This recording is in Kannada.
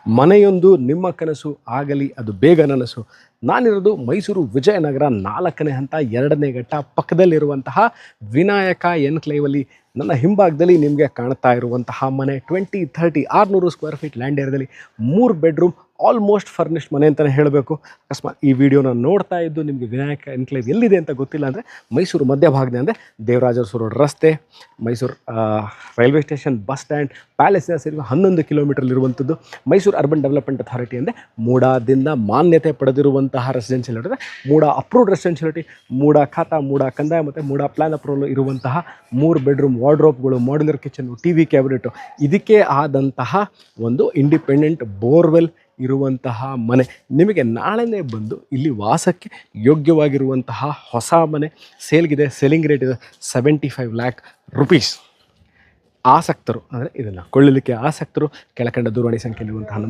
ಮನೆಯೊಂದು ನಿಮ್ಮ ಕನಸು ಆಗಲಿ ಅದು ಬೇಗ ನನಸು. ನಾನಿರೋದು ಮೈಸೂರು ವಿಜಯನಗರ 4ನೇ ಹಂತ 2ನೇ ಘಟ್ಟ ಪಕ್ಕದಲ್ಲಿರುವಂತಹ ವಿನಾಯಕ ಎನ್ಕ್ಲೇವಲ್ಲಿ. ನನ್ನ ಹಿಂಭಾಗದಲ್ಲಿ ನಿಮಗೆ ಕಾಣ್ತಾ ಇರುವಂತಹ ಮನೆ 20-30 600 ಸ್ಕ್ವೇರ್ ಫೀಟ್ ಲ್ಯಾಂಡ್ ಏರಿಯಾದಲ್ಲಿ 3 ಬೆಡ್ರೂಮ್ ಆಲ್ಮೋಸ್ಟ್ ಫರ್ನಿಶ್ಡ್ ಮನೆ ಅಂತಲೇ ಹೇಳಬೇಕು. ಅಕಸ್ಮಾತ್ ಈ ವಿಡಿಯೋನ ನೋಡ್ತಾ ಇದ್ದು ನಿಮಗೆ ವಿನಾಯಕ ಎನ್ಕ್ಲೇವ್ ಎಲ್ಲಿದೆ ಅಂತ ಗೊತ್ತಿಲ್ಲ ಅಂದರೆ ಮೈಸೂರು ಮಧ್ಯಭಾಗದಲ್ಲಿ ಅಂದರೆ ದೇವರಾಜರಸು ರೋಡ್ ರಸ್ತೆ, Mysuru railway station, bus stand, ಪ್ಯಾಲೇಸಿನ ಸೇರಿ 11 ಕಿಲೋಮೀಟರ್ಲಿರುವಂಥದ್ದು. ಮೈಸೂರು ಅರ್ಬನ್ ಡೆವಲಪ್ಮೆಂಟ್ ಅಥಾರಿಟಿ ಅಂದರೆ ಮೂಡಾದಿಂದ ಮಾನ್ಯತೆ ಪಡೆದಿರುವಂತಹ ರೆಸಿಡೆನ್ಷಿಯಲ್ ಅಂದರೆ ಮೂಡಾ ಅಪ್ರೂವ್ಡ್ ರೆಸಿಡೆನ್ಷಿಯಲಿಟಿ, ಮೂಡಾ ಖಾತಾ, ಮೂಡಾ ಕಂದಾಯ ಮತ್ತು ಮೂಡಾ ಪ್ಲಾನ್ ಅಪ್ರೂವಲ್ ಇರುವಂತಹ 3 ಬೆಡ್ರೂಮ್ ವಾರ್ಡ್ರೋಬ್ಗಳು, ಮಾಡ್ಯುಲರ್ ಕಿಚನ್ನು, ಟಿ ವಿ ಕ್ಯಾಬಿನೆಟು, ಇದಕ್ಕೆ ಆದಂತಹ ಒಂದು ಇಂಡಿಪೆಂಡೆಂಟ್ ಬೋರ್ವೆಲ್ ಇರುವಂತಹ ಮನೆ. ನಿಮಗೆ ನಾಳೆನೇ ಬಂದು ಇಲ್ಲಿ ವಾಸಕ್ಕೆ ಯೋಗ್ಯವಾಗಿರುವಂತಹ ಹೊಸ ಮನೆ ಸೇಲ್ಗಿದೆ. ಸೆಲ್ಲಿಂಗ್ ರೇಟ್ ಇದೆ 75 ಲ್ಯಾಕ್ ರುಪೀಸ್. ಆಸಕ್ತರು ಅಂದರೆ ಇದನ್ನು ಕೊಳ್ಳಲಿಕ್ಕೆ ಆಸಕ್ತರು ಕೆಳಕಂಡ ದೂರವಾಣಿ ಸಂಖ್ಯೆಯಲ್ಲಿರುವಂತಹ